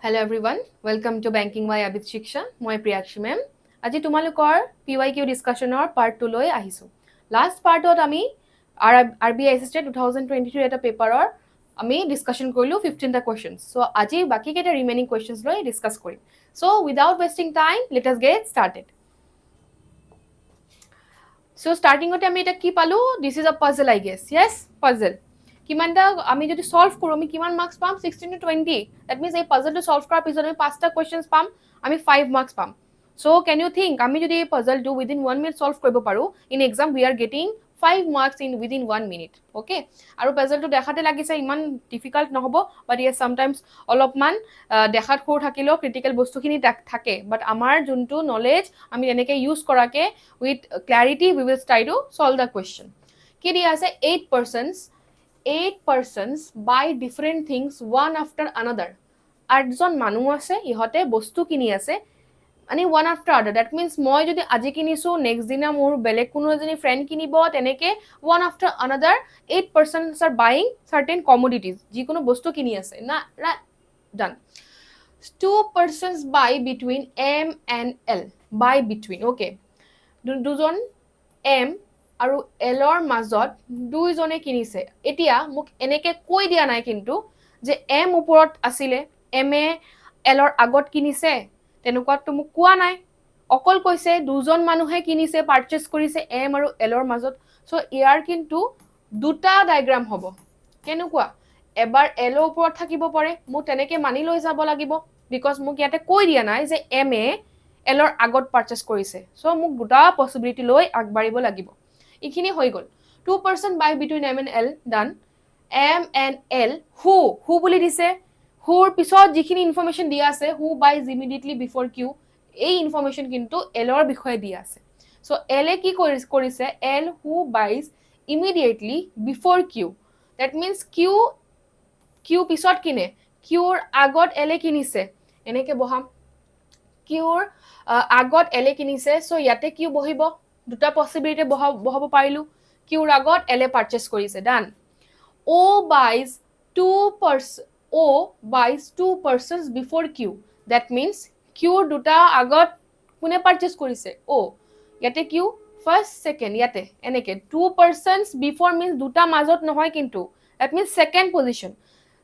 Hello everyone, welcome to Banking by Abid Shiksha. Moi Priyakshi ma'am. Aji tumalukor PYQ discussion or part 2 loi ahisu. Last part ot ami RBI assisted 2022 eta paper or ami discussion korilu 15 questions. So aji baki keta remaining questions loi discuss korim. So without wasting time, let us get started. So starting ote ami eta ki palu? This is a puzzle I guess. Yes, puzzle. কিমানটা আমি যদি solve কৰো আমি কিমান marks পাম 16 to 20 that means এই পাজলটো solve কৰাৰ পিছত আমি পাঁচটা কোৱেশ্চনছ পাম আমি 5 মার্কস পাম সো ক্যান ইউ থিংক আমি যদি এই পাজলটো উইদিন 1 মিনিট সলভ কৰিব পাৰো in exam we are getting 5 marks in within 1 minute okay আৰু পাজলটো দেখাতে লাগিছে ইমান ডিফিকাল্ট নহব বাট ইয়েস সামটাইমস অলপমান দেখাত সৰু থাকিলেও ক্ৰিটিকেল বস্তুখিনি থাকে বাট আমাৰ যোনটো নলেজ আমি এনেকৈ ইউজ কৰাকে with clarity we will try to solve the question কি দিয়া আছে 8 persons buy different things one after another. আঠজন মানুহ আছে ইহতে বস্তু কিনি আছে মানে one after other. That means মই যদি আজি কিনিছো নেক্সট দিনা মোৰ বেলেগ কোনো এজনী ফ্ৰেণ্ড কিনিব তেনেকে one after another 8 persons are buying certain commodities. যিকোনো বস্তু কিনি আছে না done. 2 persons buy between M and L. Buy between. Okay. দুজন M আৰু এলৰ মাজত দুইজনে কিনিছে এতিয়া মোক এনেকে কৈ দিয়া নাই কিন্তু যে এম ওপৰত আছিল এম এ এলৰ আগত কিনিছে তেনেকুৱাটো মোক কোৱা নাই অকল কৈছে দুজন মানুহে কিনিছে পাৰচেজ কৰিছে এম আৰু এলৰ মাজত সো ইয়াৰ কিন্তু দুটা ডায়াগ্ৰাম হ'ব কেনেকুৱা এবাৰ এল ওপৰত থাকিব পাৰে মোক তেনেকে মানি লৈ যাব লাগিব বিকজ মোক ইয়াতে কৈ দিয়া নাই যে এম এ এলৰ আগত পাৰচেজ কৰিছে সো মোক দুটা পসিবিলিটি লৈ আগবাঢ়িব লাগিব ইখিনি হৈ গল 2% buy between M and L done M and L who বুলি দিছে whoৰ পিছত যিখিনি ইনফৰমেশন দিয়া আছে who buys immediately before Q এই ইনফৰমেশন কিন্তু L ৰ বিষয়ে দিয়া আছে সো L এ কি কৰিছে L who buys immediately before Q that means Q পিছত কিনে Qৰ আগত L এ কিনিছে এনেকে বহাম Qৰ আগত L এ কিনিছে সো ইয়াতে Q বহিব দুটা পসিবিলিটি বহাব পাৰিলো কিউৰ আগত এল এ পাৰচেজ কৰিছে ডান O buys 2 persons before Q that means Qৰ দুটা আগত কোনে পাৰচেজ কৰিছে O ইয়াতে Q first second ইয়াতে এনেকে 2 persons before means দুটা মাজত নহয় কিন্তু that means second position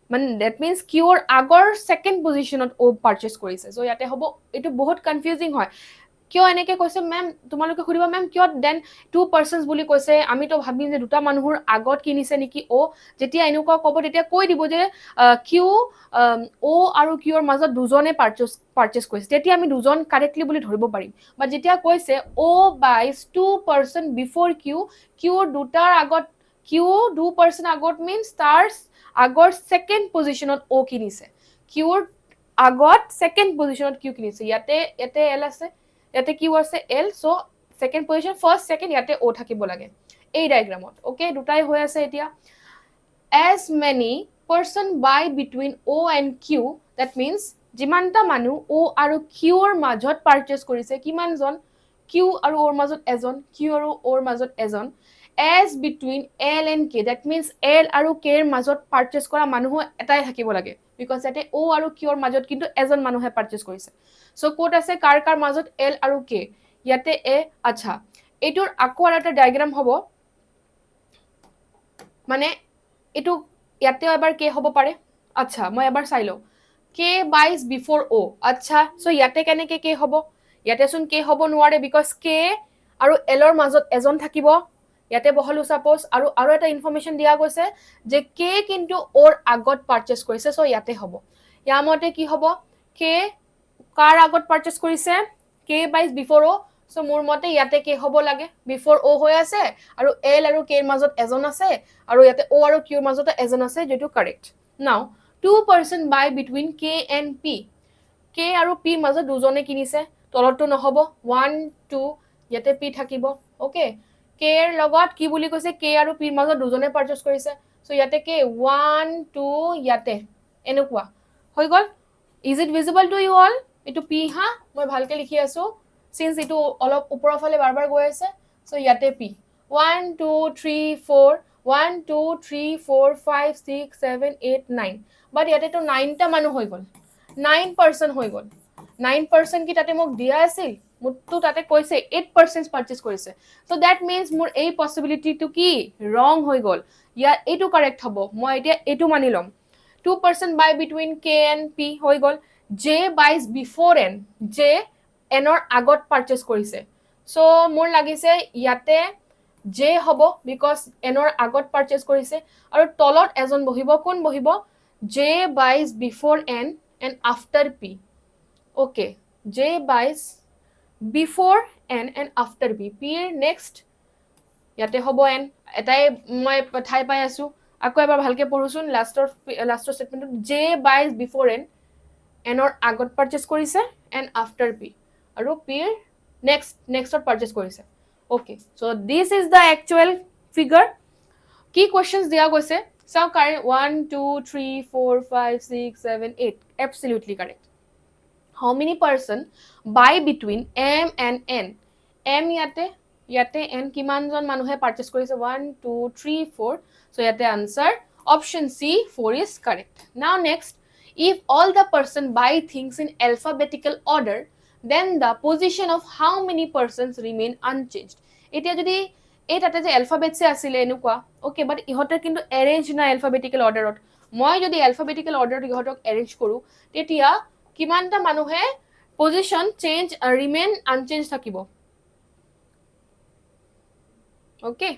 মানে that means Qৰ আগৰ second positionত O পাৰচেজ কৰিছে সো ইয়াতে হ'ব এটো বহুত কনফিউজিং হয় কিয় এনেকে কৈছে ম্যাম তোমালোকে খুৰিবা ম্যাম কিয় দেন 2 persons বুলি কৈছে আমি তো ভাবিম যে দুটা মানুহৰ আগত কিনিছে নেকি ও যেতিয়া এনেকুৱা কব তেতিয়া কৈ দিব যে কিউ ও আৰু কিউৰ মাজত দুজনে পাৰচেজ কৰিছে তেতিয়া আমি দুজন কাৰেক্টলি বুলি ধৰিব পাৰিম বাট যেতিয়া কৈছে ও বাইজ 2 person before কিউৰ দুটাৰ আগত কিউ 2 person আগত means তাৰ আগৰ সেকেন্ড পজিশনত ও কিনিছে কিউৰ আগত সেকেন্ড পজিশনত কিউ কিনিছে ইয়াতে এল আছে ইয়াতে কি আছে L so second position first second ইয়াতে O থাকিব লাগে এই ডায়াগ্ৰামত ওকে দুটাই হৈ আছে এতিয়া as many person buy between O and Q that means যিমানটা মানুহ O আৰু Q ৰ মাজত পাৰচেজ কৰিছে কিমানজন Q আৰু O ৰ মাজত এজন Q আৰু O ৰ মাজত এজন as between L and K that means L আৰু K ৰ মাজত পাৰচেজ কৰা মানুহ এটাই থাকিব লাগে because ইয়াতে O আৰু Q ৰ মাজত কিন্তু এজন মানুহে পাৰচেজ কৰিছে সো কোড আছে কাৰ মাজত L আৰু K ইয়াতে এ আচ্ছা এটোৰ আকো এটা ডায়াগ্ৰাম হ'ব মানে এটো ইয়াতে এবাৰ K হ'ব পাৰে আচ্ছা মই এবাৰ চাই লও K buys before O আচ্ছা সো ইয়াতে কেনেকে K হ'ব ইয়াতে শুন K হ'ব নোৱাৰে because K আৰু L ৰ মাজত এজন থাকিব ইয়াতে বহলু সাপোজ আৰু এটা ইনফৰমেশন দিয়া গৈছে যে K কিন্তু ওৰ আগত পাৰচেজ কৰিছে সো ইয়াতে হ'ব ইয়ামতে কি হ'ব K কাৰ আগত পাৰচেজ কৰিছে K buys before O so মোৰ মতে ইয়াতে K হ'ব লাগে before O হৈ আছে আৰু L আৰু K ৰ মাজত এজন আছে আৰু ইয়াতে O আৰু Q ৰ মাজত এজন আছে যেটো কাৰেক্ট নাও 2 person buy between K and P K আৰু P মাজত দুজনে কিনিছে তলটো নহব 1 2 ইয়াতে P থাকিব ওকে K ৰ লগত কি বুলি কৈছে K আৰু P ৰ মাজত দুজনে পাৰচেজ কৰিছে সো ইয়াতে K 1 2 ইয়াতে এনেকুৱা হৈ গল is it visible to you all এটো P হা মই ভালকে লিখি আছো since এটো অলপ ওপৰৰ ফালে বাৰবাৰ গৈ আছে সো ইয়াতে P 1 2 3 4 1 2 3 4 5 6 7 8 9 বাট ইয়াতে তো 9টা মানুহ হৈ গল 9% হৈ গ'ল 9% কি তাতে মোক দিয়া আছিল মুটটো তাতে কৈছে 8% পাৰচেজ কৰিছে সো দ্যাট মিন্স মোৰ এই পসিবিলিটিটো কি ৰং হৈ গ'ল ইয়া এইটো কাৰেক্ট হ'ব মই এতিয়া এইটো মানি লম 2% buy between K and P হৈ গ'ল J buys before N J N ৰ আগত পাৰচেজ কৰিছে সো মোৰ লাগিছে ইয়াতে J হ'ব because N ৰ আগত পাৰচেজ কৰিছে আৰু তলত এজন বহিব কোন বহিব J buys before N and after P okay J buys before N and after P P ৰ next ইয়াতে হ'ব N এটাই মই ঠাই পাই আছো আকৌ এবাৰ ভালকে পঢ়ুচোন লাষ্টৰ স্টেটমেন্টত J buys before N N ৰ আগত পাৰচেজ কৰিছে and after P আৰু P ৰ nextত পাৰচেজ কৰিছে okay so this is the actual figure কি questions দিয়া গৈছে চাও correct 1 2 3 4 5 6 7 8 absolutely correct how many person buy between M and N M ইয়াতে N কিমানজন মানুহে পাৰচেজ কৰিছে 1 2 3 4 so ইয়াতে answer option C 4 is correct now next if all the person buy things in alphabetical order then the position of how many persons remain unchanged এতিয়া যদি এই তাতে যে alphabets আছিল এনেকুৱা okay but ইহতে কিন্তু arrange না alphabetical orderত মই যদি alphabetical order ইহতক arrange কৰো তেতিয়া কিমানটা মানুহে position change remain unchanged থাকিব okay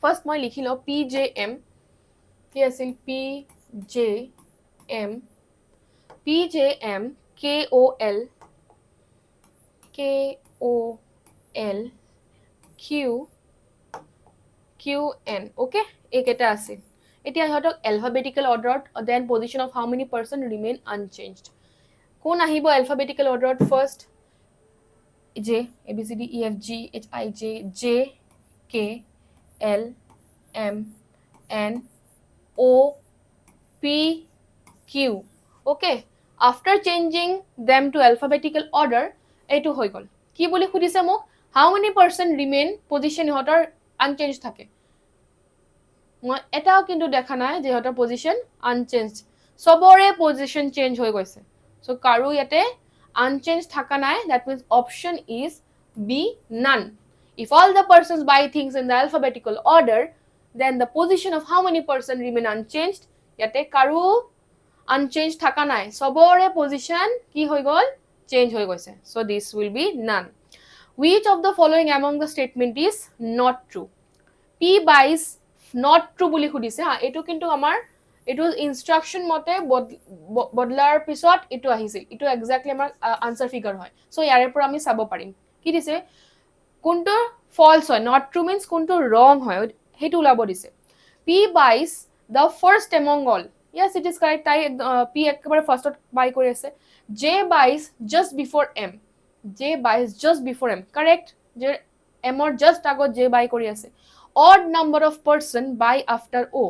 first মই লিখি লও PJM কি আছিল PJM KOL QN okay এইকেইটা আছে এতিয়া ইহতক alphabetical order then position of how many person remain unchanged কোন আহিব alphabetical order first J ABCD EFG HIJ J K L M N O P Q okay after changing them to alphabetical order এইটো হৈ গল কি বুলি খুদিছে মোক how many person remain position ইহতৰ unchanged থাকে মই এটাও কিন্তু দেখা নাই যে ইহতৰ position unchanged সবৰে position change হৈ গৈছে so কাৰো ইয়াতে unchanged থাকা নাই that means option is B none if all the persons buy things in the alphabetical order then the position of how many person remain unchanged ইয়াতে কাৰো unchanged থাকা নাই সবৰে position কি হৈ গল change হৈ গৈছে so this will be none which of the following among the statement is not true P buys not true বুলি খুদিছে হা এটো কিন্তু আমাৰ এটো ইনস্ট্ৰাকশন মতে বদলাৰ পিছত এটো আহিছিল এটো এক্স্যাক্টলি আমাৰ আনসাৰ ফিগাৰ হয় সো ইয়াৰে পৰা আমি চাব পাৰিম কি দিছে কোনটো ফলস হয় not true means কোনটো wrong হয় হেতু ওলাব দিছে P buys the first among all yes it is correct তাই P একেবাৰে ফাৰ্স্টত বাই কৰি আছে J buys just before M J buys just before M correct যে M or just আগত J buy কৰি আছে odd number of person buy after O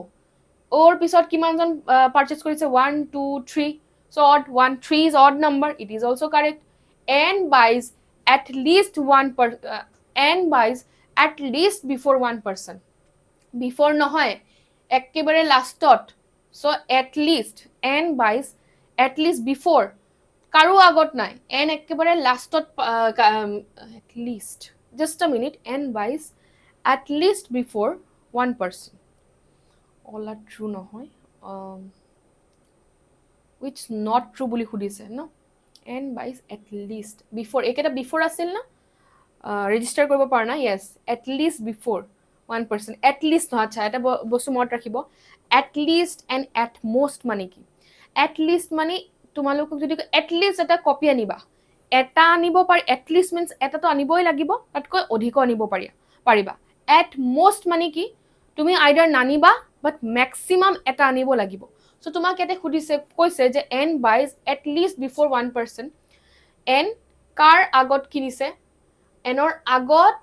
or pisot kimanjon purchase korise 1 2 3 so odd 1 3 is odd number it is also correct N buys at least N buys at least before one person before nohoy ekkebare lastot so at least N buys at least before karu agot nai N ekkebare lastot at least just a minute N buys at least before one person all are true nohoy which not true boli khudise no N buys at least before eketa before asil na register koribo par na yes at least before one person at least no acha eta bostu mot rakhibo at least and at most mane ki at least mane tumalok jodi at least eta copy aniba eta anibo par at least means eta to aniboi lagibo tatkoi odhiko anibo pariba at most mane ki তুমি either নানিবা বাট maximum এটা আনিব লাগিব so তোমাক এতে খুদিছে কৈছে যে N buys at least before one person N কাৰ আগত কিনিছে N ৰ আগত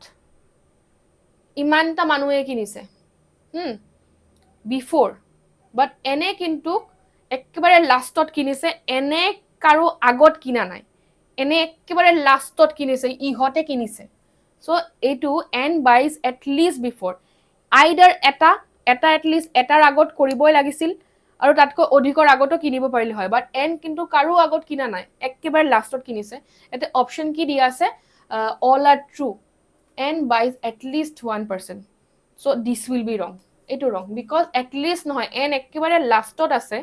ইমানটা মানুহে কিনিছে before but N কিন্তু একেবাৰে লাষ্টত কিনিছে N কাৰো আগত কিনা নাই N একেবাৰে লাষ্টত কিনিছে ইহতে কিনিছে সো এটো N buys at least before either এটা at least এটাৰ আগত কৰিবই লাগিছিল আৰু তাতকৈ অধিকৰ আগতো কিনিব পাৰিলে হয় বাট এন কিন্তু কাৰো আগত কিনা নাই একেবাৰে লাষ্টত কিনিছে এতে অপচন কি দিয়া আছে all R true N বাইজ at least 1% so this will be wrong এইটো wrong because at least নহয় এন একেবাৰে লাষ্টত আছে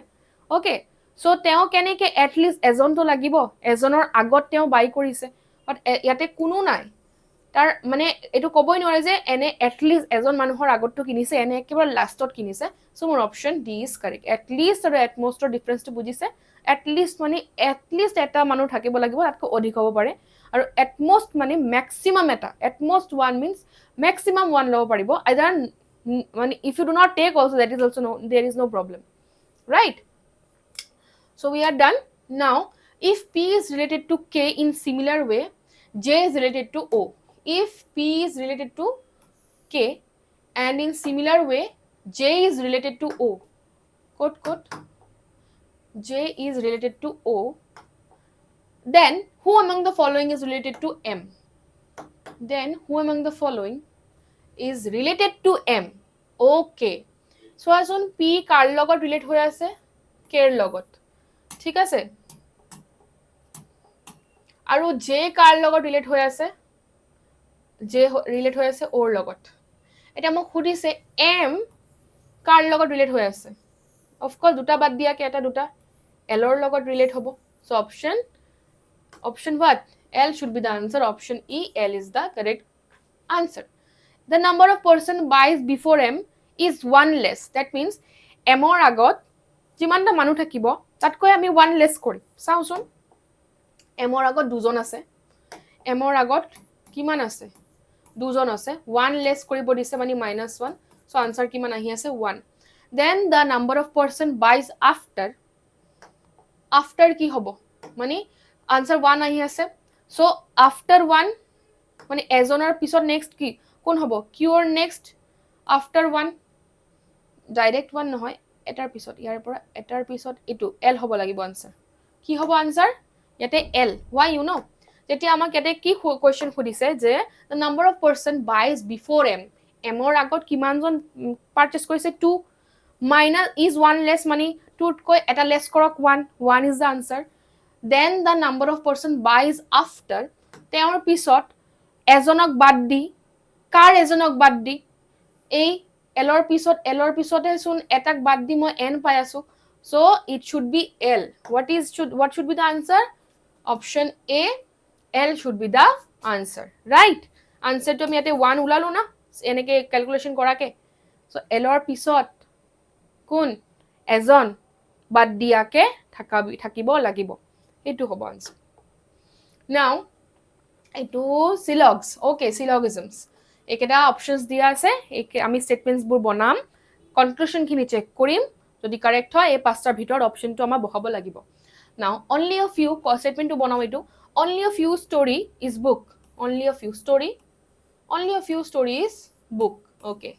ওকে so তেওঁ কেনেকে at least এজনটো লাগিব এজনৰ আগত তেওঁ বাই কৰিছে বাট ইয়াতে কোনো নাই তাৰ মানে এটো কবই নোৱাৰে যে এনে এটলিষ্ট এজন মানুহৰ আগতটো কিনিছে এনে একেবাৰে লাষ্টত কিনিছে সো মোৰ option D is correct at least আৰু এটমোষ্টৰ ডিফাৰেন্সটো বুজিছে এটলিষ্ট মানে এটলিষ্ট এটা মানুহ থাকিব লাগিব তাতকৈ অধিক হ'ব পাৰে আৰু এটমোষ্ট মানে ম্যাক্সিমাম এটা এটমোষ্ট 1 means maximum 1 লব পাৰিব আইদাৰ মানে if you do not take also that is also no there is no problem right so we are done now if p is related to k in similar way j is related to o if p is related to k and in similar way j is related to o quote j is related to o then who among the following is related to m then who among the following is related to m okay so asun p kar logot relate hoy ase k er logot ঠিক আছে আৰু j কাৰ লগত relate হৈ আছে j relate হৈ আছে ওৰ লগত এটা মোক খুদিছে m কাৰ লগত ৰিলেট হৈ আছে অফ কোৰ্স দুটা বাদ দিয়া কে এটা দুটা l ৰ লগত ৰিলেট হ'ব so option what l should be the answer option e l is the correct answer the number of person buys before m is one less that means m ৰ আগত যিমানটা মানুহ থাকিব তাতকৈ আমি 1 লেস কৰিম চাওচোন m ৰ আগত দুজন আছে m ৰ আগত কিমান আছে দুজন আছে 1 লেস কৰিব দিছে মানে -1 সো আনসার কিমান আহি আছে 1 then the number of person buys after কি হ'ব মানে আনসার 1 আহি আছে সো after 1 মানে এজনৰ পিছত নেক্সট কি কোন হ'ব কিউৰ নেক্সট after 1 ডাইৰেক্ট 1 নহয় এটাৰ পিছত ইয়াৰ পৰা এটাৰ পিছত এটো এল হ'ব লাগিব আনসার কি হ'ব আনসার ইয়াতে এল why you know যেতিয়া আমাক ইয়াতে কি কোৱেশ্চন খুদিছে যে the number of person buys before m m ৰ আগত কিমানজন পাৰচেজ কৰিছে 2 minus is 1 less মানে 2 কৈ এটা লেস কৰক 1 is the answer then the number of person buys after তেওঁৰ পিছত এজনক বাদ দি কাৰ এজনক বাদ দি এই এলৰ পিছতে শুন এটাক বাদ দি মই n পাই আছো so it should be l what should be the answer option a l should be the answer right answer to আমি ইয়াতে 1 উলালো না এনেকে ক্যালকুলেশন কৰাকে so l ৰ পিছত কোন এজন বাদ দিয়াকে থাকিব লাগিব এটো হ'ব answer now এটো সিলগস okay syllogisms একেটা অপশনস দিয়া আছে আমি স্টেটমেন্টস বোৰ বনাম কনক্লুশন খিনি চেক কৰিম যদি কাৰেক্ট হয় এই পাঁচটাৰ ভিতৰত অপশনটো আমাৰ বহাব লাগিব now only a few statement to বনাও এটো only a few story is book only a few story is book okay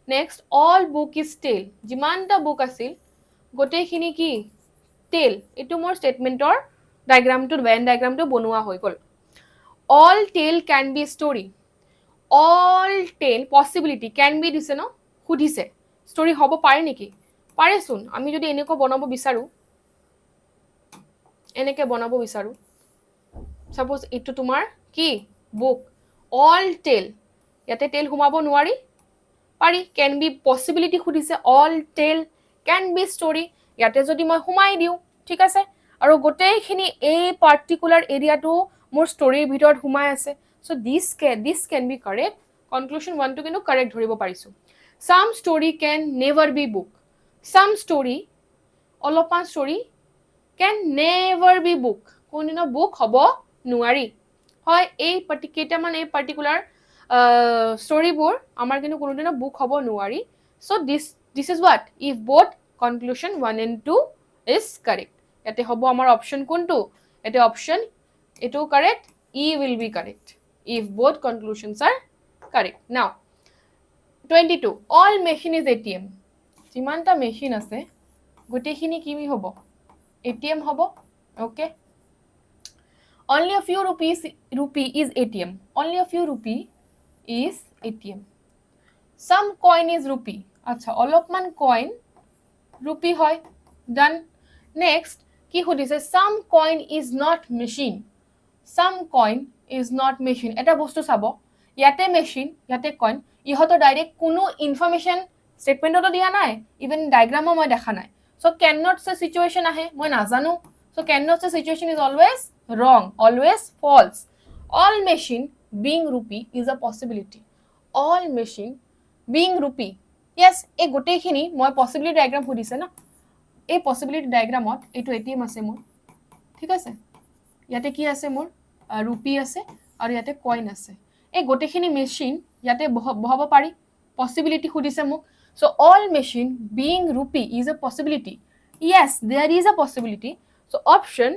next all book is tale যিমানটা book আছিল গোটেইখিনি কি tale এটো মোৰ স্টেটমেন্টৰ ডায়াগ্ৰামটো ভেন ডায়াগ্ৰামটো বনোৱা হৈ গল all tale can be story all tale possibility can be দিছে ন খুদিছে story হ'ব পাৰে নেকি পাৰে শুন আমি যদি এনেকৈ বনাব বিচাৰো এনেকৈ বনাব বিচাৰো সাপোজ ইটো তোমাৰ কি বুক all tale ইয়াতে tale ঘুমাব নোৱাৰি পাৰি can be possibility খুদিছে all tale can be story ইয়াতে যদি মই ঘুমাই দিও ঠিক আছে আৰু গোটেইখিনি এই পাৰ্টিকুলাৰ এৰিয়াটো মোৰ ষ্টৰীৰ ভিতৰত ঘুমাই আছে so this can be correct conclusion 1 to কিন্তু correct ধৰিব পাৰিছো some story can never be book some story অলপমান story can never be book কোনদিনা book হ'ব নোৱাৰি হয় এই পাৰ্টিকুলাৰ storyবোৰ আমাৰ কিন্তু কোনদিনা book হ'ব নোৱাৰি so this is what if both conclusion 1 and 2 is correct ইয়াতে হ'ব আমাৰ অপশন কোনটো এতে অপশন এটো correct e will be correct if both conclusions are correct now 22 all machine is atm যিমানটা মেশিন আছে গোটেইখিনি কি হ'ব atm হ'ব okay only a few rupee is atm only a few rupee is atm some coin is rupee আচ্ছা অলপমান coin rupee হয় Done. Next, কি সুধিছে some coin is not machine. Some coin is not machine. এটা বস্তু চাব ইয়াতে machine ইয়াতে কইন ইহতো ডাইৰেক্ট কোনো ইনফৰমেশন স্টেটমেন্টতো দিয়া নাই ইভেন ডায়াগ্ৰামো মই দেখা নাই সো ক্যান নট সে সিচুৱেচন আহে মই নাজানো সো ক্যান নট সে situation is always wrong, always false. All machine being rupee is a possibility. All machine being rupee. Yes, এই গোটেইখিনি মই পসিবিলিটি ডায়াগ্ৰাম সুধিছে না এই পসিবিলিটি ডায়াগ্ৰামত এইটো এটিএম আছে মোৰ ঠিক আছে ইয়াতে কি আছে মোৰ ৰুপি আছে আৰু ইয়াতে কইন আছে এই গোটেইখিনি মেচিন ইয়াতে বহাব পাৰি পসিবিলিটি সুধিছে মোক so all machine being rupee is a possibility yes there is a possibility so option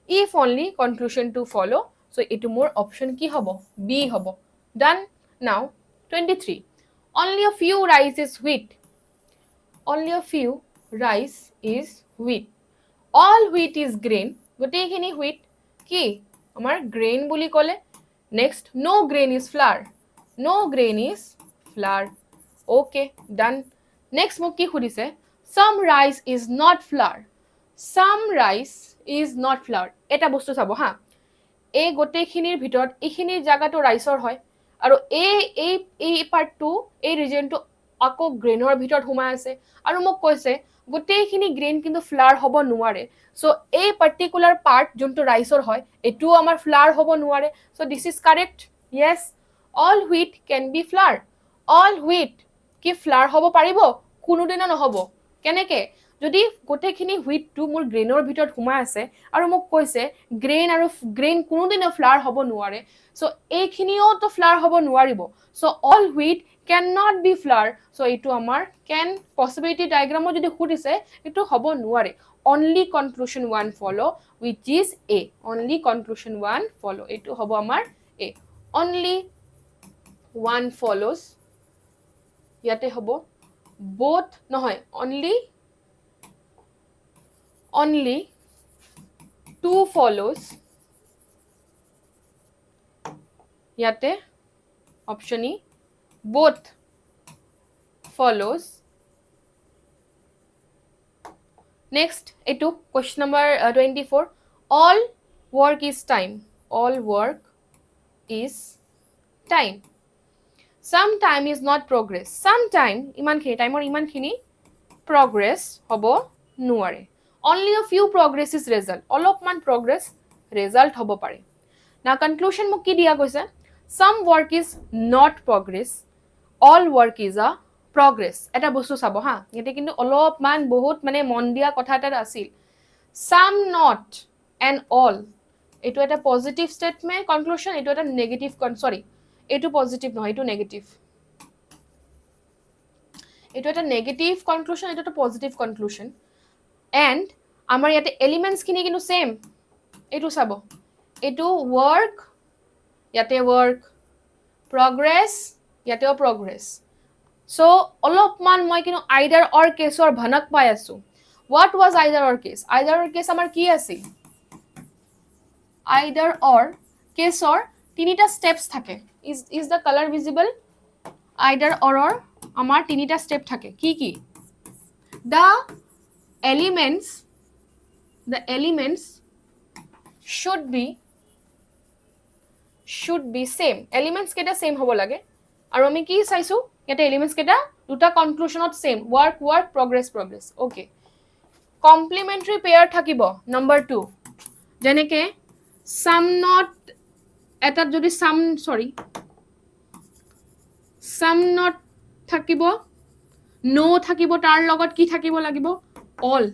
if only conclusion to follow so etu more option ki hobo b hobo done now 23 only a few rice is wheat only a few rice is wheat all wheat is grain gotekhini wheat ki amar grain boli kole next no grain is flour no grain is flour okay done next mo ki khudise some rice is not flour some rice is not flour eta bostu sabo ha এই গোটেইখিনিৰ ভিতৰত এইখিনিৰ জায়গাটো ৰাইসৰ হয় আৰু এই পাৰ্টটো এই ৰিজনটো আকৌ গ্ৰেইনৰ ভিতৰত সোমাই আছে আৰু মোক কৈছে গোটেইখিনি গ্ৰেইন কিন্তু ফ্লাৰ হ'ব নোৱাৰে সো এই পাৰ্টিকুলাৰ পাৰ্ট যোনটো ৰাইসৰ হয় এটো আমাৰ ফ্লাৰ হ'ব নোৱাৰে so this is correct yes all wheat can be flour all wheat কি ফ্লাৰ হ'ব পাৰিব কোনোদিনা নহব কেনেকে যদি গোটেইখিনি হুইটটো মোৰ গ্ৰেইনৰ ভিতৰত সোমাই আছে আৰু মোক কৈছে গ্ৰেইন কোনোদিনা ফ্লাৰ হ'ব নোৱাৰে সো এইখিনিও তো ফ্লাৰ হ'ব নোৱাৰিব so all wheat can not be flour so এইটো আমাৰ ক্যান পসিবিলিটি ডায়াগ্ৰামত যদি সুধিছে এইটো হ'ব নোৱাৰে only conclusion 1 follow which is a only conclusion 1 follow এইটো হ'ব আমাৰ a only one follows ইয়াতে হ'ব both নহয় only two follows yate option e both follows next etu question number 24 all work is time all work is time some time is not progress some time iman khini time or iman khini progress hobo nuare only a few progress is result অলপমান progress result হ'ব পাৰে now conclusion মোক কি দিয়া গৈছে some work is not progress all work is a progress এটা বস্তু চাব হা এতে কিন্তু অলপমান বহুত মানে মন দিয়া কথা এটা আছিল some not and all এটো এটা পজিটিভ স্টেটমেন্ট কনক্লুশন এটো এটা নেগেটিভ সরি এটো পজিটিভ নহয় এটো নেগেটিভ এটো এটা নেগেটিভ কনক্লুশন এটো এটা পজিটিভ কনক্লুশন and আমাৰ ইয়াতে এলিমেন্টস কিনি কিন্তু সেম এটো চাব এটো work ইয়াতে work progress ইয়াতেও progress so অলপমান মই কিন্তু either or কেছৰ ভনক পাই আছো what was either or case আমাৰ কি আছিল either or কেছৰ তিনিটা স্টেপস থাকে is the color visible either or আমাৰ তিনিটা স্টেপ থাকে কি কি the elements should be same elements কেটা same হ'ব লাগে আৰু আমি কি চাইছো এটা elements কেটা দুটা কনক্লুশনত same work progress okay complementary pair থাকিব number 2 যেনেকে some not এটা যদি some not থাকিব no থাকিব তাৰ লগত কি থাকিব লাগিব all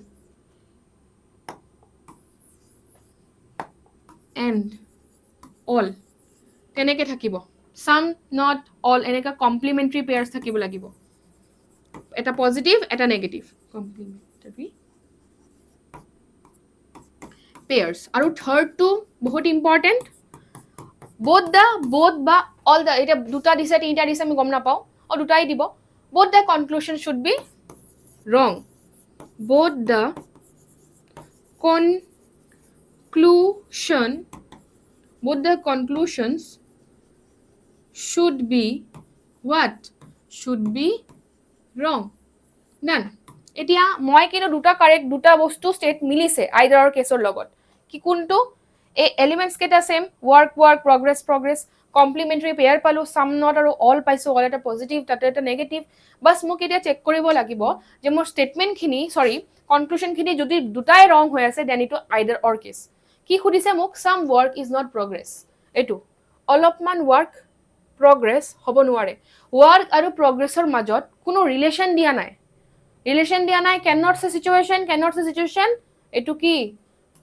and all কেনেকে থাকিব some not all এনেকা complementary pairs থাকিব লাগিব এটা পজিটিভ এটা নেগেটিভ complementary pairs আৰু থাৰ্ড টু বহুত ইম্পৰ্টেন্ট both বা all the এটা দুটা দিছে তিনটা দিছে আমি গম নাপাও আৰু দুটাই দিব both the conclusion should be wrong both the conclusions should be what should be wrong done এতিয়া মই কিন্তু দুটা কাৰেক্ট দুটা বস্তু ষ্টেট মিলিছে আইদাৰৰ কেছৰ লগত কি কোনটো এই এলিমেন্টস কেটা সেম ওয়াৰ্ক ওয়াৰ্ক প্ৰগ্ৰেস প্ৰগ্ৰেস কমপ্লিমেন্টাৰি পেয়াৰ পালো সাম নট আৰু অল পাইছো অল এটা পজিটিভ তাতে এটা নেগেটিভ বাস মোক এতিয়া চেক কৰিব লাগিব যে মোৰ স্টেটমেন্ট খিনি সৰি কনক্লুশন খিনি যদি দুটাই ৰং হৈ আছে দেন ইটো আইদাৰ অৰ কেস কি খুদিছে মোক সাম ওয়াৰ্ক ইজ নট প্ৰগ্ৰেস এটো অলপমান ওয়াৰ্ক প্ৰগ্ৰেস হ'ব নোৱাৰে ওয়াৰ্ক আৰু প্ৰগ্ৰেসৰ মাজত কোনো ৰিলেশন দিয়া নাই ৰিলেশন দিয়া নাই cannot say situation এটো কি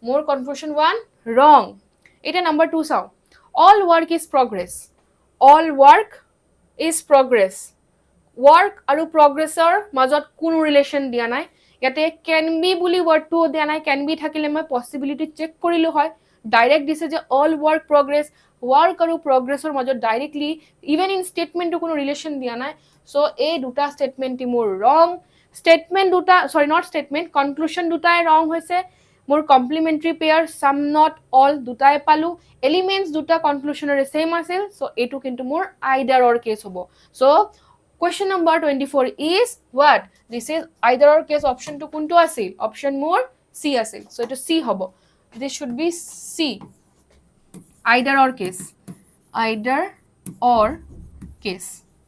মোৰ কনফিউশন 1 wrong এটা নাম্বাৰ 2 চাও all work is progress work আৰু progressৰ মাজত কোনো ৰিলেশন দিয়া নাই ইয়াতে can be বুলি wordটো দিয়া নাই can be থাকিলে মই পসিবিলিটি চেক কৰিলো হয় ডাইৰেক্ট দিছে যে all work আৰু progressৰ মাজত ডাইৰেক্টলি ইভেন ইন স্টেটমেন্টটো কোনো ৰিলেশন দিয়া নাই সো এই দুটা স্টেটমেন্টটি মোৰ wrong statement দুটা sorry not statement conclusion দুটাই wrong হৈছে মোৰ কমপ্লিমেন্টাৰি পেয়াৰ সাম নট অল দুটাই পালো এলিমেন্টস দুটা কনক্লুশনৰে সেম আছিল সো এটো কিন্তু মোৰ আইদাৰ অৰ কেস হ'ব so question number 24 is what this is either or case option to কোনটো আছিল option মোৰ c আছিল so এটো c হ'ব this should be c either or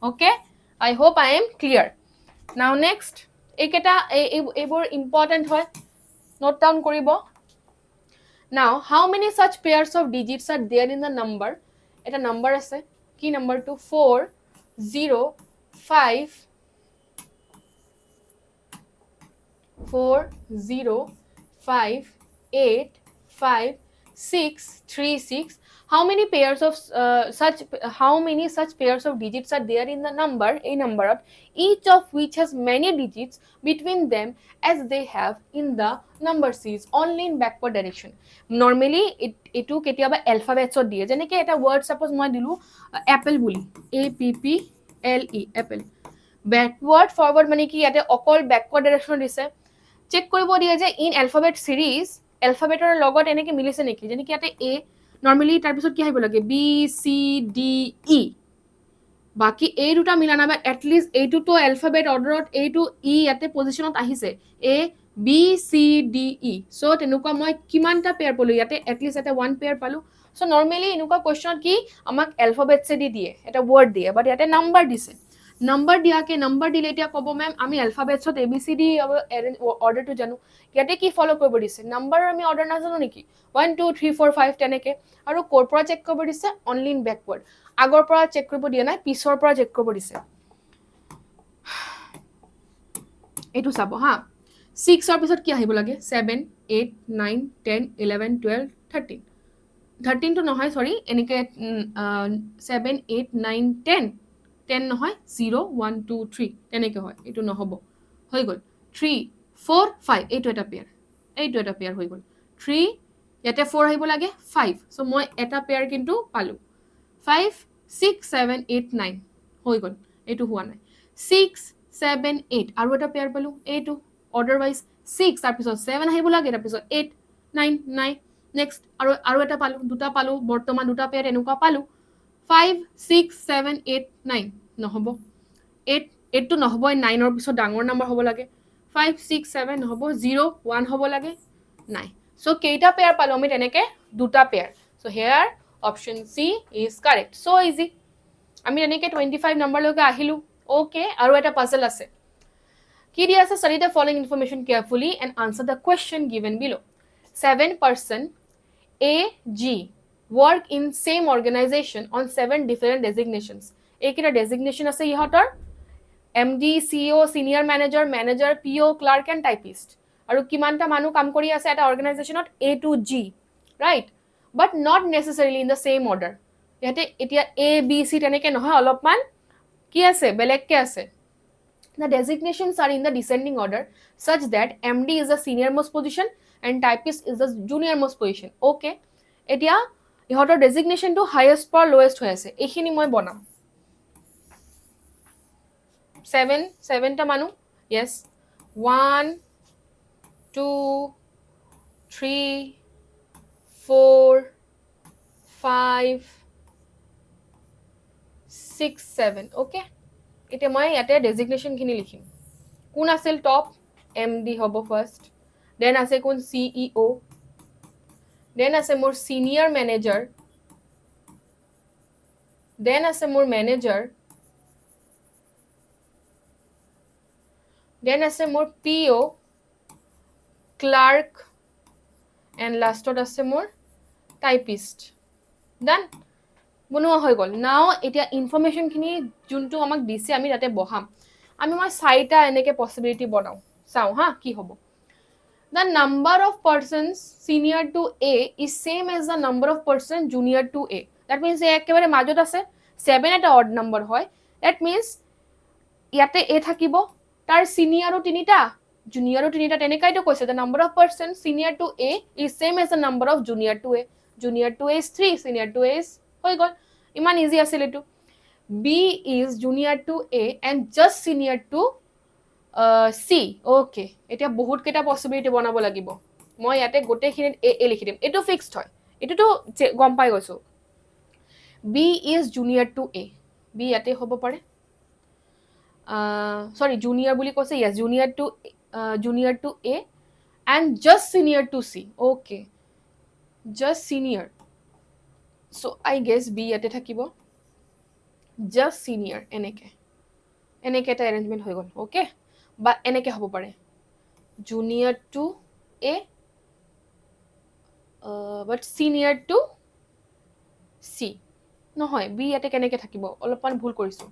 okay I hope I am clear now next eketa ebor important hoy note down koribo now how many such pairs of digits are there in the number eta number ase ki number to 4 0 5 4 0 5 8 5 6 3 6 how many such pairs of digits are there in the number a number of each of which has many digits between them as they have in the number series only in backward direction normally etu ketiaba alphabets or die jeneke eta word suppose moi dilu apple buli a p p l e apple backward forward mane ki yate okol backward direction dise check koribo die je in alphabet series alphabetor logot eneke milise neki jeneke yate a normally tar pisot ki haibo lage b c d e বাকি এই দুটা মিলা না at least এইটো তো alphabet orderত এইটো e ইয়াতে পজিশনত আহিছে a b c d e so তেনুকা মই কিমানটা পেয়াৰ পালো ইয়াতে at least এটা one pair পালো সো নরমালি এনুকা কোশ্চনত কি আমাক alphabet সে দি দিয়ে এটা word দিয়ে বাট ইয়াতে নাম্বার দিছে নাম্বার দিয়াকে নাম্বার দিলে এতিয়া কব ম্যাম আমি alphabetsত a b c d অর্ডারটো জানো ইয়াতে কি ফলো কৰিব দিছে নাম্বাৰ আমি অৰ্ডাৰ না জানো নেকি 1 2 3 4 5 তেনেকে আৰু কোৰ পৰা চেক কৰিব দিছে অনলি ইন ব্যাকওয়াৰ্ড আগৰ পৰা চেক কৰিব দিয়া নাই পিছৰ পৰা চেক কৰিব দিছে এটো চাব হা 6 ৰ পিছত কি আহিব লাগে 7 8 9 10 11 12 13 13 তো নহয় সৰি এনেকে 7 8 9 10 10 নহয় 0 1 2 3 তেনেকে হয় এটো নহব হৈ গল 3 4 5 এইটো এটা পেয়াৰ হৈ গল 3 ইয়াতে 4 আহিব লাগে 5 সো মই এটা পেয়াৰ কিন্তু পালো 5 6 7 8 9 হৈ গল এটো হোৱা নাই 6 7 8 আৰু এটা পেয়াৰ পালো এইটো অৰ্ডাৰ ওয়াইজ 6 তাৰ পিছত 7 আহিব লাগে তাৰ পিছত 8 9 9 নেক্সট আৰু এটা পালো দুটা পালো বৰ্তমান দুটা পেয়াৰ এনেকুৱা পালো 5 6 7 8 9 নহব 8 to নহব 9 ৰ পিছত ডাঙৰ নাম্বাৰ হ'ব লাগে 5 6 7 নহব 0 1 হ'ব লাগে নাই সো কেইটা পেয়াৰ পালো আমি তেনেকে দুটা pair so here option C is correct so easy আমি এনেকে 25 নাম্বাৰ লগে আহিলো ওকে আৰু এটা পাজল আছে কি দিয়া আছে study the following information carefully and answer the question given below 7 person A G work in same organization on 7 different designations ekita designation আছে ইহতৰ MD CEO senior manager PO clerk and typist আৰু কিমানটা মানুহ কাম কৰি আছে এটা অৰ্গানাইজেচনত A to G right but not necessarily in the same order ইয়াতে এতিয়া A B C তেনেকে নহয় অলপমান কি আছে বেলেগকে আছে the designations are in the descending order such that MD is the senior most position and typist is the junior most position okay এতিয়া ইহতৰ designation to highest per lowest হৈ আছে এইখিনি মই বনাম 7 টা মানুহ yes 1 2 3 4 5 6 7 okay এতিয়া মই ইয়াতে ডেজিগনেশন খিনি লিখিম কোন আছিল টপ MD হ'ব ফাৰ্ষ্ট, দেন আছে কোন CEO, দেন আছে মোৰ সিনিয়ৰ মেনেজাৰ, দেন আছে মোৰ মেনেজাৰ, দেন আছে মোৰ PO, ক্লাৰ্ক, এণ্ড লাষ্টত আছে মোৰ টাইপিষ্ট। ডান, বনোৱা হৈ গ'ল। নাও এতিয়া ইনফৰমেশ্যনখিনি যোনটো আমাক দিছে আমি তাতে বহাম। মই 4টা এনেকৈ পচিবিলিটি বনাওঁ, চাওঁ হা কি হ'ব। The number of persons senior to A is same as the number of persons junior to A. That means একেবাৰে মাজত আছে 7 এটা odd number হয়। That means ইয়াতে A থাকিব, তাৰ সিনিয়ৰো 3টা, জুনিয়ৰো 3টা, তেনেকাইতো কৈছে the number of persons senior to A is same as the number of junior to A. Junior to A is 3, senior to A is হৈ গ'ল। ইমান ইজি আছিল এইটো। B is junior to A and just senior to C. Okay, এতিয়া বহুত কেইটা possibility বনাব লাগিব। মই ইয়াতে গোটেইখিনিত A লিখি দিম, এইটো ফিক্সড হয়, এইটোতো গম পাই গৈছো। B is junior to A, B ইয়াতে হ'ব পাৰে, সৰি জুনিয়ৰ বুলি কৈছে, yes, junior to A and just senior to C. Okay, just senior, so I guess B ইয়াতে থাকিব, just senior, এনেকে এটা এৰেঞ্জমেণ্ট হৈ গ'ল। ওকে, বা এনেকে হ'ব পাৰে junior to A but senior to C। নহয়, B ইয়াতে কেনেকে থাকিব, অলপমান ভুল কৰিছোঁ।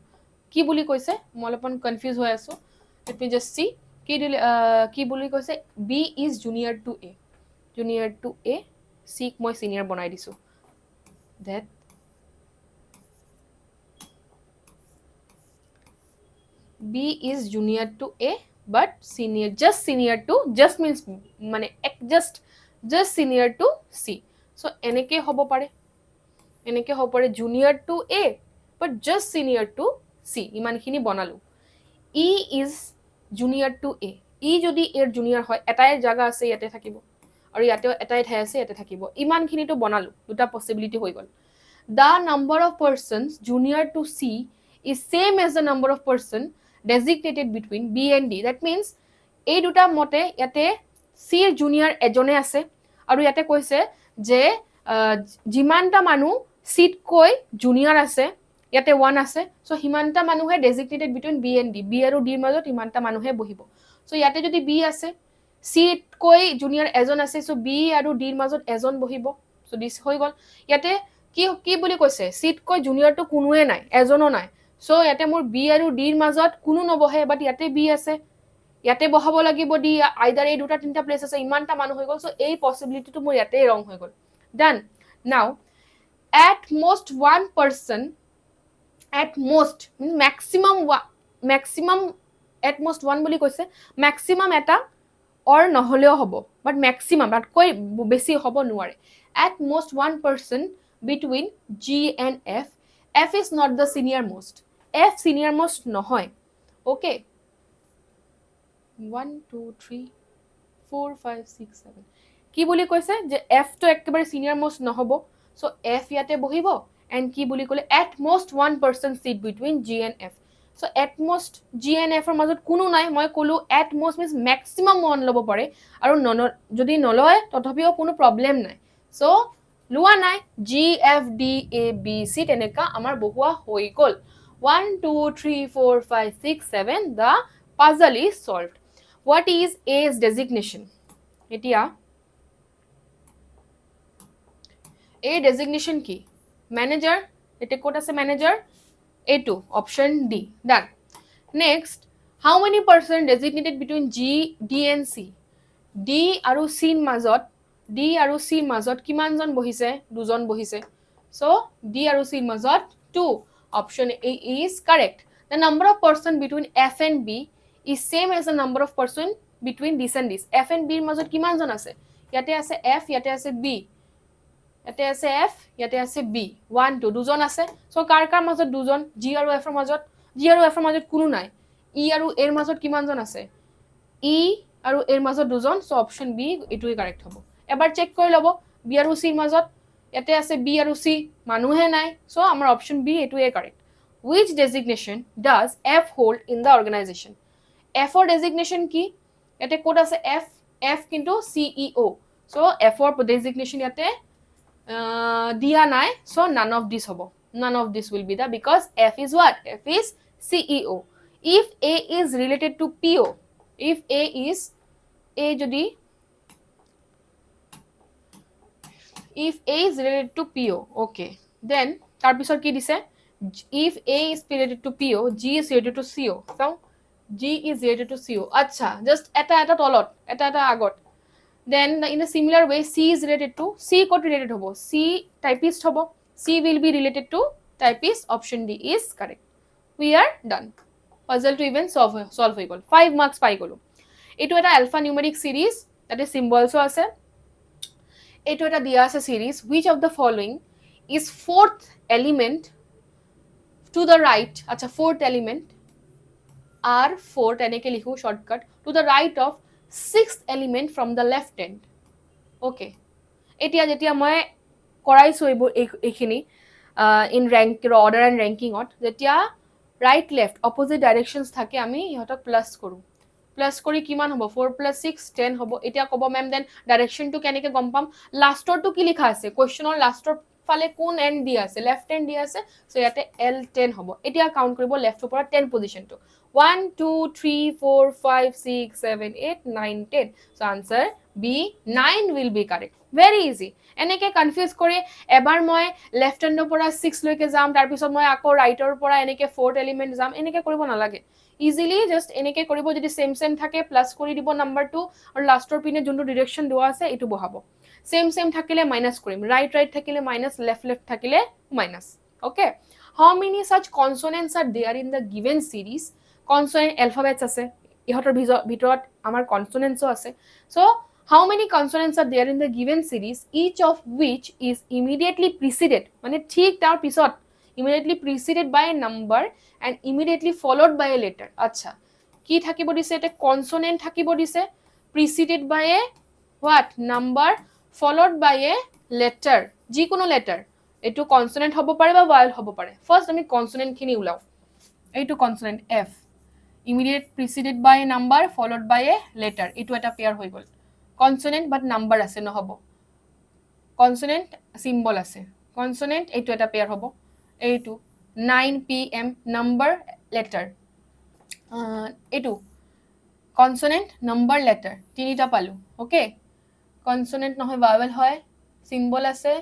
কি বুলি কৈছে, মই অলপমান কনফিউজ হৈ আছোঁ। লেট মি জাষ্ট চি কি বুলি কৈছে। B is junior to A, junior to A, C ক মই চিনিয়ৰ বনাই দিছোঁ। That B is junior to A but senior, just senior to, just means মানে just senior to C. So এনেকে হ'ব পাৰে, এনেকে হ'ব পাৰে junior to A but just senior to C। ইমানখিনি বনালো। E is junior to A, E যদি এৰ জুনিয়ৰ হয়, এটাই জাগা আছে ইয়াতে থাকিব, আৰু ইয়াতেও এটাই ঠাই আছে ইয়াতে থাকিব। ইমানখিনিতো বনালো, দুটা পসিবিলিটি হৈ গ'ল। The number of persons junior to C is same as the number of persons designated between B and D. That means এই দুটা মতে ইয়াতে C ৰ জুনিয়ৰ এজনে আছে, আৰু ইয়াতে কৈছে যে যিমানটা মানুহ চিতকৈ জুনিয়ৰ আছে, ইয়াতে 1 আছে, সো সিমানটা মানুহে designated between B and D, B আৰু D ৰ মাজত ইমানটা মানুহে বহিব। সো ইয়াতে যদি B আছে, চিতকৈ জুনিয়ৰ এজন আছে, সো B আৰু D ৰ মাজত এজন বহিব। সো দিস হৈ গ'ল। ইয়াতে কি বুলি কৈছে, চিতকৈ জুনিয়ৰটো কোনোৱে নাই, এজনো নাই। সো ইয়াতে মোৰ B আৰু D ৰ মাজত কোনো নবহে, বাট ইয়াতে B আছে, ইয়াতে বহাব লাগিব D, আইদাৰ এই দুটা 3টা প্লেস আছে, ইমানটা মানুহ হৈ গ'ল। সো এই পসিবিলিটিটো মোৰ ইয়াতে ৰং হৈ গ'ল। ডান। নাও at most one person, at most maximum at most one বুলি কৈছে, maximum এটা or নহলেও হ'ব, বাট maximum তাতকৈ বেছি হ'ব নোৱাৰে। At most one person between G and F, F is not the senior most, F senior most নহয়। okay, 1 2 3 4 5 6 7 কি বুলি কৈছে যে F তো একেবাৰে senior most নহব, so F ইয়াতে বহিব, and কি বুলি ক'লে at most one person sit between G and F, so at most G and F ৰ মাজত কোনো নাই। মই ক'লো at most means maximum one ল'ব পাৰে, আৰু যদি নলয় তথাপিও কোনো প্ৰবলেম নাই। so লোৱা নাই, G F D A B C তেনেকা আমাৰ বহোৱা হৈ গ'ল। 1 2 3 4 5 6 7, the puzzle is solved. What is A's designation? এতিয়া A designation কি? Manager, এতে ক'ত আছে manager? A2, option D. Done. Next, how many person designated between G, D and C? D আৰু C ৰ মাজত, D আৰু C ৰ মাজত কিমানজন বহিছে? দুজন বহিছে। So D আৰু C ৰ মাজত 2, option A is correct. The number of person between F and B is same as the number of person between this and this. F and B ৰ মাজত কিমানজন আছে? ইয়াতে আছে F, ইয়াতে আছে B, ইয়াতে আছে F, ইয়াতে আছে B, 1 2 দুজন আছে। সো কাৰ মাজত দুজন? G আৰু F ৰ মাজত, G আৰু F ৰ মাজত কোনো নাই। E আৰু A ৰ মাজত কিমানজন আছে? E আৰু A ৰ মাজত দুজন, সো অপশন B এটোই কাৰেক্ট হ'ব। এবাৰ চেক কৰি লব, B আৰু C ৰ মাজত ইয়াতে আছে B আৰু C, মানুহে নাই, সো আমাৰ অপশন B এটোই correct. Which designation does F hold in the organization? F ৰ designation কি? ইয়াতে কোড আছে এফ এফ কিন্তু CEO সো এফৰ ডেজিগনেশ্যন ইয়াতে দিয়া নাই সো নান অফ দিস হ'ব none of this will be the because F is what? F is CEO. If A is related to PO, if A is A যদি if A is related to PO, okay, then তাৰ পিছত কি দিছে if A is related to PO, G is related to CO. So G is related to CO. আচ্ছা just এটা তলত এটা আগত then in a similar way C is related to C ক'ত related হ'ব C typist হ'ব C will be related to typist. Option D is correct. We are done. Puzzle to even solve হৈ গ'ল 5 marks পাই গ'লো এইটো এটা alpha numeric series তাতে symbols আছে এইটো এটা দিয়া আছে series which of the following is fourth element to the right আচ্ছা fourth element R4 এনেকে লিখো shortcut to the right of sixth element from the left end. Okay. এতিয়া যেতিয়া মই কৰাইছো এইখিনি in rank order and ranking ot যেতিয়া right left opposite directions থাকে আমি ইহতক প্লাস কৰো প্লাস কৰি কিমান হ'ব 4 + 6 10 হ'ব এতিয়া কব ম্যাম দেন ডাইৰেকশন টু কেনেকে গম পাম লাষ্টৰ টু কি লিখা আছে কোৱেশ্চনৰ লাষ্টৰ ফালে কোন এন্ড দি আছে লেফট এন্ড দি আছে সো ইয়াতে L10 হ'ব এতিয়া কাউন্ট কৰিব লেফটৰ পৰা 10 position to 1 2 3 4 5 6 7 8 9 10 so answer B 9 will be correct very easy এনেকে কনফিউজ কৰি এবাৰ মই লেফট হ্যান্ডৰ পৰা 6 লৈকে যাম তাৰ পিছত মই আকৌ ৰাইটৰ পৰা এনেকে ফোৰ্থ এলিমেন্ট যাম এনেকে কৰিব নালাগে ইজিলি জাস্ট এনেকে কৰিব যদি সেম থাকে প্লাস কৰি দিব নাম্বাৰটো আৰু লাষ্টৰ পিনে যোনটো ডাইৰেকশন দিয়া আছে এটো বহাব সেম থাকিলে মাইনাস কৰিম ৰাইট থাকিলে মাইনাস লেফট থাকিলে minus okay how many such consonants are there in the given series consonant alphabets আছে ইহতৰ ভিতৰত আমাৰ consonantsও আছে so how many consonants are there in the given series each of which is immediately preceded মানে ঠিক তাৰ পিছত immediately preceded by a number and immediately followed by a letter acha ki thakibo dise eta consonant thakibo dise preceded by a what number followed by a letter ji kono letter etu consonant hobo pare ba vowel hobo pare first ami consonant khini ulao eitu consonant F immediate preceded by a number followed by a letter etu eta pair hoi gol consonant but number ase no hobo consonant symbol ase consonant etu eta pair hobo এইটো 9 PM number letter এইটো consonant number letter তিনিটা পালো okay consonant নহয় vowel হয় symbol আছে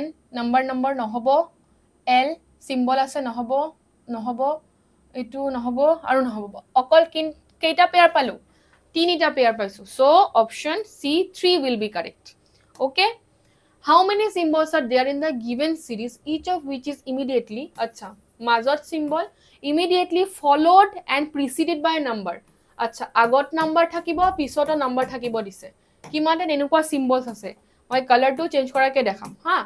n number নহব l symbol আছে নহব এইটো নহব আৰু নহব অকল কেইটা পেয়াৰ পালো তিনিটা পেয়াৰ পাইছো so option C3 will be correct okay how many symbols are there in the given series each of which is immediately acha মাজত symbol immediately followed and preceded by a number acha agot number থাকিব পিছতো number থাকিব দিছে কিমানটা এনেকুৱা symbols আছে মই color to change কৰাকে দেখাম হা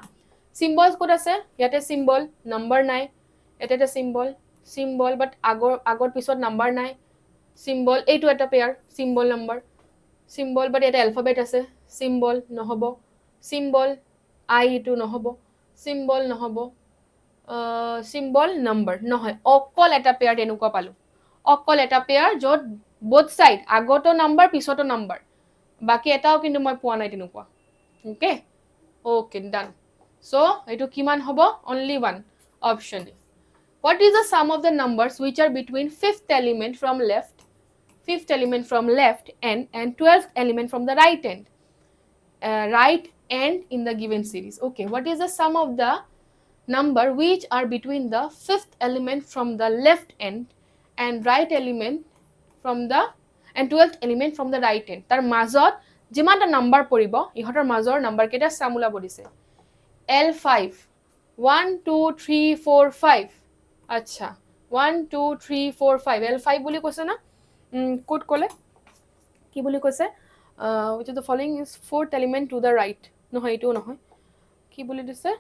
symbols কোড আছে ইয়াতে symbol number নাই এটাতে symbol but আগৰ পিছত number নাই symbol এইটো এটা pair symbol number symbol but এটা alphabet আছে symbol নহব symbol I to নহব symbol নহব symbol number নহয় অকল এটা পেয়াৰ এনেকুৱা পালো অকল এটা পেয়াৰ যত both side আগতো number পিছতো number বাকি এটাও কিন্তু মই পোৱা নাই তেনেকুৱা okay done so এটো কিমান হ'ব only one option what is the sum of the numbers which are between fifth element from left end and 12th element from the right end right end in the given series okay what is the sum of the number which are between the fifth element from the left end and right element from the and 12th element from the right end tar major jimanta number poribo ihotor major number keta samula bodise L5 1 2 3 4 5 acha 1 2 3 4 5 L5 boli koise na code kole ki boli koise which of the following is fourth element to the right no etu nohoy ki boli dise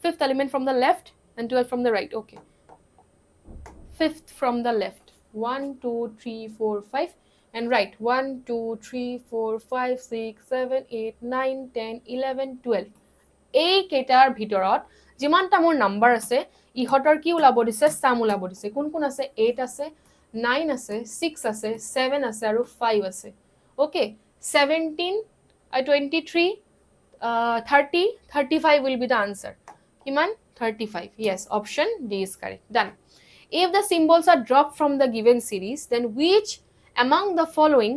fifth element from the left and 12 from the right okay fifth from the left 1 2 3 4 5 and right 1 2 3 4 5 6 7 8 9 10 11 12 এই কেটাৰ ভিতৰত যিমানটা মোৰ number আছে ইহতৰ কি উলাব দিছে সাম উলাব দিছে কোন কোন আছে 8 আছে 9 আছে, 6 আছে, 7 আছে আৰু 5 আছে। Okay, 17, 23, 30, 35 will be the answer. Kiman? 35. Yes, option D is correct. Done. If the symbols are dropped from the given series, then which among the following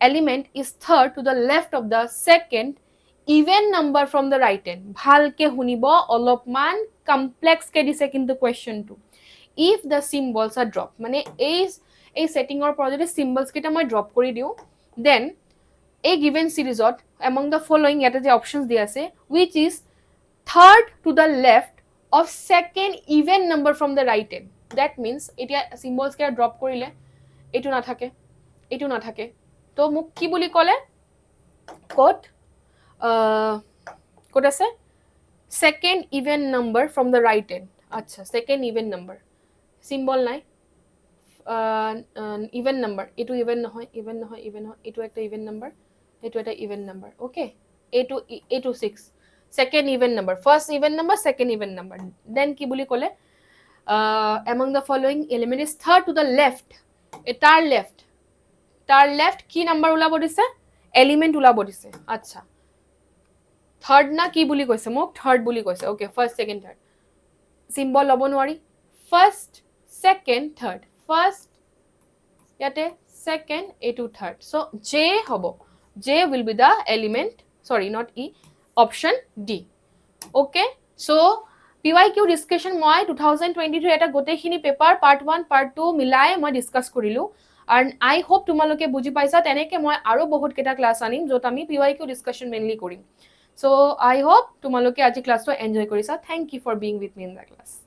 element is third to the left of the second even number from the right end? Bhalke hunibo, olopman complex ke dise kintu question to. If the symbols are dropped, mane a setting or project symbols kita moi drop kori diu, then a given series among the following yata je options dia ase, which is third to the left of second even number from the right end. That means etia symbols ke drop korile etu na thake to muk ki boli kole code code ase second even number from the right end. Acha, second even number symbol nai even number etu even nohoy etu ekta even number etu eta even number. Okay, a to 6 second even number, first even number, second even number. Then ki boli kole among the following element is third to the left. tar left ki number ulabo dise, element ulabo dise. Acha, third na ki boli koise, mok third boli koise. Okay, first second third symbol lobo nwari, first second third, first yate second, a to third. So J hobo, J will be the element, sorry not E, option D. Okay, so PYQ discussion moi 2023 eta gote khini paper part 1 part 2 milai moi discuss korilu, and I hope tumaloke buji paisa teneke moi aro bahut keta class anim jot ami PYQ discussion mainly korim. So I hope tumaloke aji class to enjoy korisa. Thank you for being with me in the class.